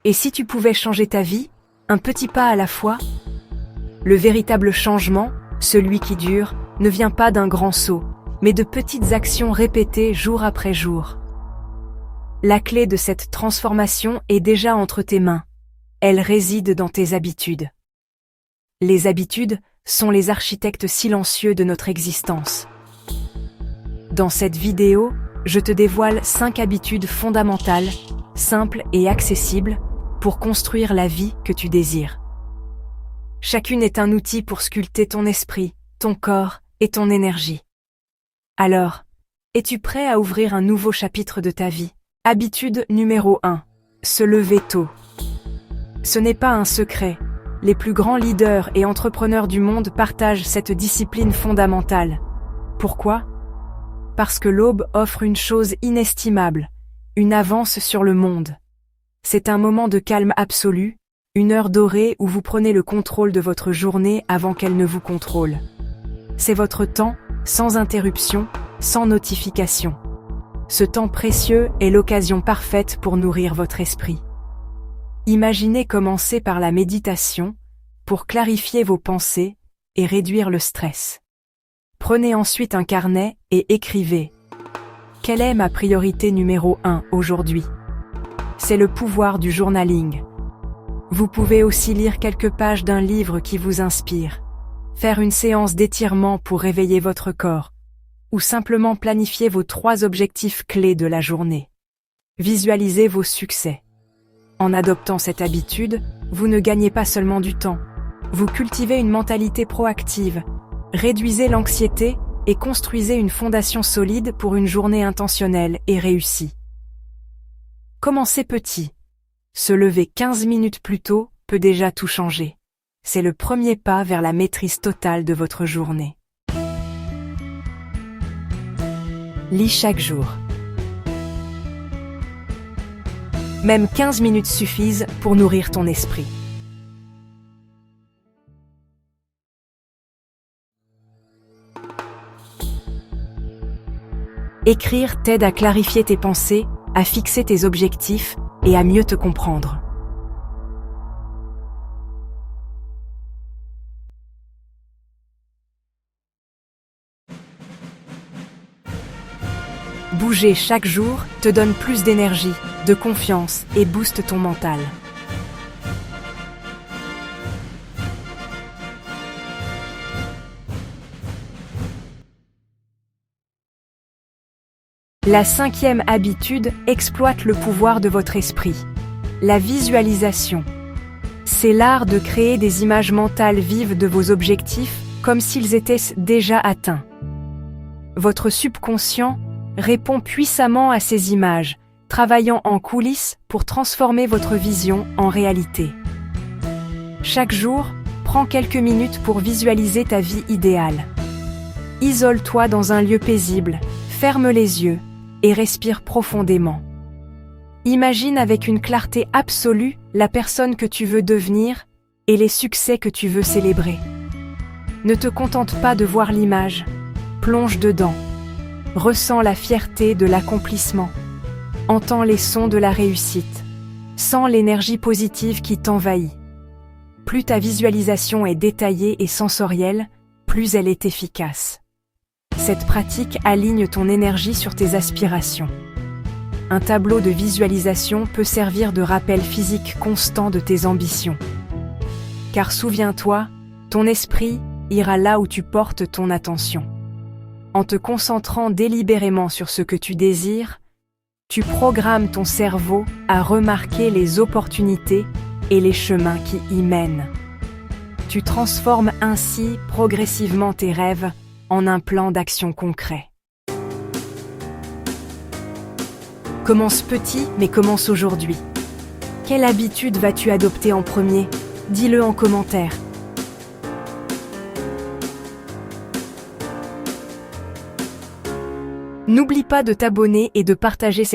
Et si tu pouvais changer ta vie, un petit pas à la fois? Le véritable changement, celui qui dure, ne vient pas d'un grand saut, mais de petites actions répétées jour après jour. La clé de cette transformation est déjà entre tes mains. Elle réside dans tes habitudes. Les habitudes sont les architectes silencieux de notre existence. Dans cette vidéo, je te dévoile 5 habitudes fondamentales, simples et accessibles, pour construire la vie que tu désires. Chacune est un outil pour sculpter ton esprit, ton corps et ton énergie. Alors, es-tu prêt à ouvrir un nouveau chapitre de ta vie? Habitude numéro 1. Se lever tôt. Ce n'est pas un secret. Les plus grands leaders et entrepreneurs du monde partagent cette discipline fondamentale. Pourquoi? Parce que l'aube offre une chose inestimable, une avance sur le monde. C'est un moment de calme absolu, une heure dorée où vous prenez le contrôle de votre journée avant qu'elle ne vous contrôle. C'est votre temps, sans interruption, sans notification. Ce temps précieux est l'occasion parfaite pour nourrir votre esprit. Imaginez commencer par la méditation, pour clarifier vos pensées et réduire le stress. Prenez ensuite un carnet et écrivez. Quelle est ma priorité numéro 1 aujourd'hui? C'est le pouvoir du journaling. Vous pouvez aussi lire quelques pages d'un livre qui vous inspire, faire une séance d'étirement pour réveiller votre corps, ou simplement planifier vos 3 objectifs clés de la journée. Visualisez vos succès. En adoptant cette habitude, vous ne gagnez pas seulement du temps, vous cultivez une mentalité proactive, réduisez l'anxiété et construisez une fondation solide pour une journée intentionnelle et réussie. Commencez petit. Se lever 15 minutes plus tôt peut déjà tout changer. C'est le premier pas vers la maîtrise totale de votre journée. Lis chaque jour. Même 15 minutes suffisent pour nourrir ton esprit. Écrire t'aide à clarifier tes pensées, à fixer tes objectifs et à mieux te comprendre. Bouger chaque jour te donne plus d'énergie, de confiance et booste ton mental. La 5e habitude exploite le pouvoir de votre esprit. La visualisation. C'est l'art de créer des images mentales vives de vos objectifs comme s'ils étaient déjà atteints. Votre subconscient répond puissamment à ces images, travaillant en coulisses pour transformer votre vision en réalité. Chaque jour, prends quelques minutes pour visualiser ta vie idéale. Isole-toi dans un lieu paisible, ferme les yeux et respire profondément. Imagine avec une clarté absolue la personne que tu veux devenir et les succès que tu veux célébrer. Ne te contente pas de voir l'image, plonge dedans. Ressens la fierté de l'accomplissement. Entends les sons de la réussite. Sens l'énergie positive qui t'envahit. Plus ta visualisation est détaillée et sensorielle, plus elle est efficace. Cette pratique aligne ton énergie sur tes aspirations. Un tableau de visualisation peut servir de rappel physique constant de tes ambitions. Car souviens-toi, ton esprit ira là où tu portes ton attention. En te concentrant délibérément sur ce que tu désires, tu programmes ton cerveau à remarquer les opportunités et les chemins qui y mènent. Tu transformes ainsi progressivement tes rêves en un plan d'action concret. Commence petit, mais commence aujourd'hui. Quelle habitude vas-tu adopter en premier? Dis-le en commentaire. N'oublie pas de t'abonner et de partager cette